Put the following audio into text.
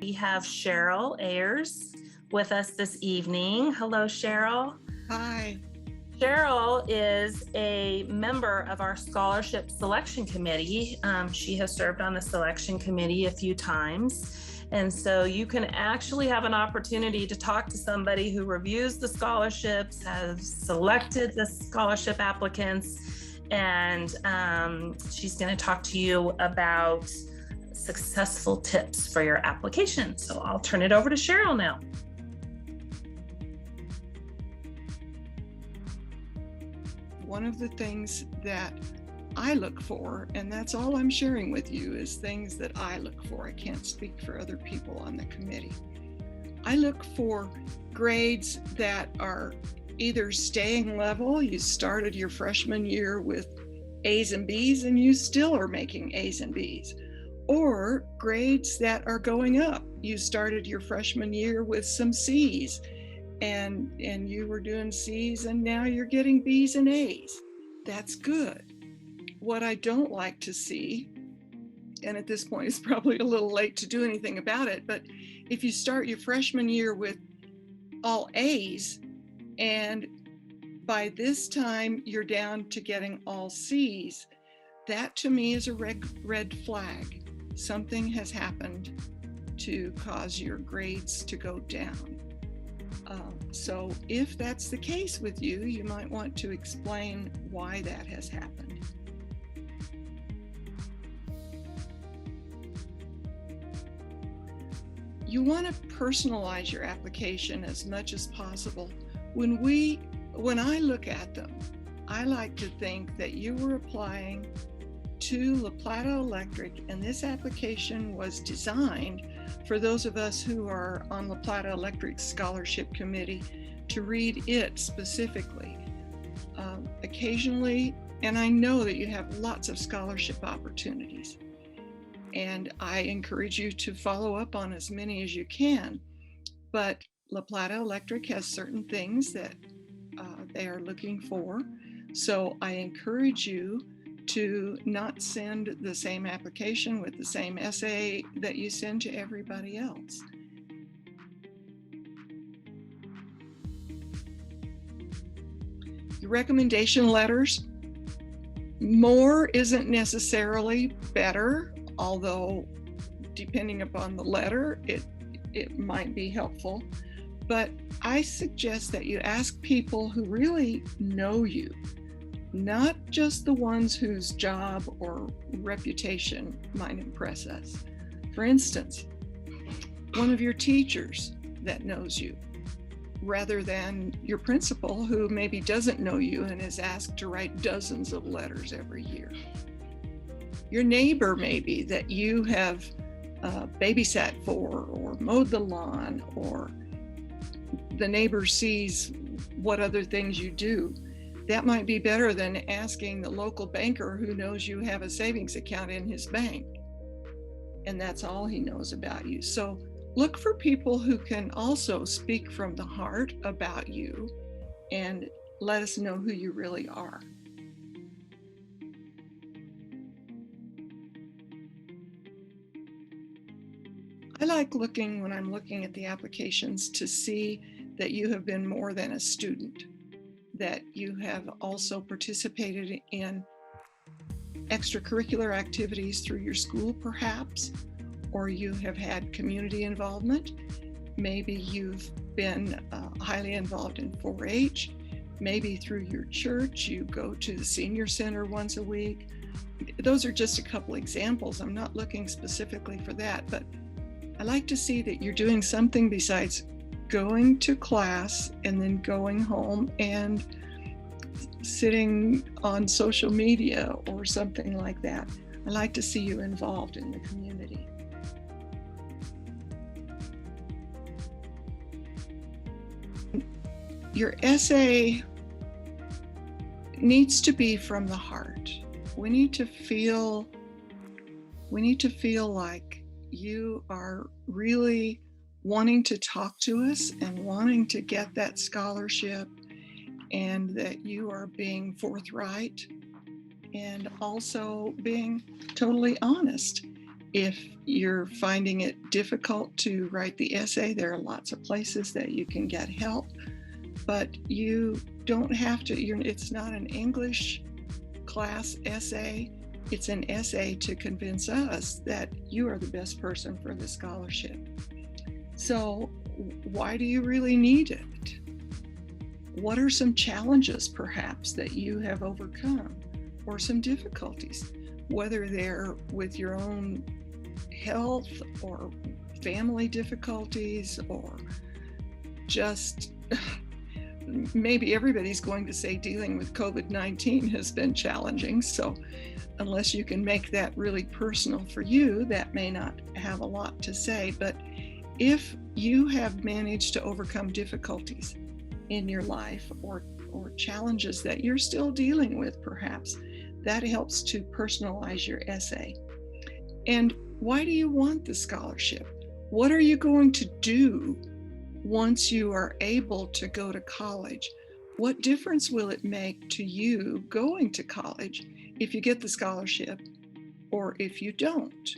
We have Cheryl Ayers with us this evening. Hello, Cheryl. Hi. Cheryl is a member of our scholarship selection committee. She has served on the selection committee a few times. And so you can actually have an opportunity to talk to somebody who reviews the scholarships, has selected the scholarship applicants, and she's going to talk to you about successful tips for your application. So I'll turn it over to Cheryl now. One of the things that I look for, and that's all I'm sharing with you, is things that I look for. I can't speak for other people on the committee. I look for grades that are either staying level. You started your freshman year with A's and B's and you still are making A's and B's. Or grades that are going up. You started your freshman year with some C's and you were doing C's and now you're getting B's and A's. That's good. What I don't like to see, and at this point it's probably a little late to do anything about it, but if you start your freshman year with all A's and by this time you're down to getting all C's, that to me is a red flag. Something has happened to cause your grades to go down. So if that's the case with you, you might want to explain why that has happened. You want to personalize your application as much as possible. When I look at them, I like to think that you were applying to La Plata Electric, and this application was designed for those of us who are on La Plata Electric Scholarship Committee to read it specifically. Occasionally, and I know that you have lots of scholarship opportunities, and I encourage you to follow up on as many as you can, but La Plata Electric has certain things that they are looking for, so I encourage you to not send the same application with the same essay that you send to everybody else. Your recommendation letters, more isn't necessarily better, although depending upon the letter, it might be helpful. But I suggest that you ask people who really know you, not just the ones whose job or reputation might impress us. For instance, one of your teachers that knows you, rather than your principal who maybe doesn't know you and is asked to write dozens of letters every year. Your neighbor maybe that you have babysat for or mowed the lawn, or the neighbor sees what other things you do. That might be better than asking the local banker who knows you have a savings account in his bank, and that's all he knows about you. So look for people who can also speak from the heart about you and let us know who you really are. I like looking, when I'm looking at the applications, to see that you have been more than a student, that you have also participated in extracurricular activities through your school perhaps, or you have had community involvement. Maybe you've been highly involved in 4-H. Maybe through your church, you go to the senior center once a week. Those are just a couple examples. I'm not looking specifically for that, but I like to see that you're doing something besides going to class and then going home and sitting on social media or something like that. I like to see you involved in the community. Your essay needs to be from the heart. We need to feel like you are really wanting to talk to us and wanting to get that scholarship, and that you are being forthright and also being totally honest If you're finding it difficult to write the essay, there are lots of places that you can get help, but you don't have to, it's not an English class essay. It's an essay to convince us that you are the best person for the scholarship. So why do you really need it? What are some challenges perhaps that you have overcome, or some difficulties, whether they're with your own health or family difficulties, or just maybe everybody's going to say dealing with COVID-19 has been challenging. So unless you can make that really personal for you, that may not have a lot to say. But if you have managed to overcome difficulties in your life, or challenges that you're still dealing with, perhaps, that helps to personalize your essay. And why do you want the scholarship? What are you going to do once you are able to go to college? What difference will it make to you going to college if you get the scholarship or if you don't?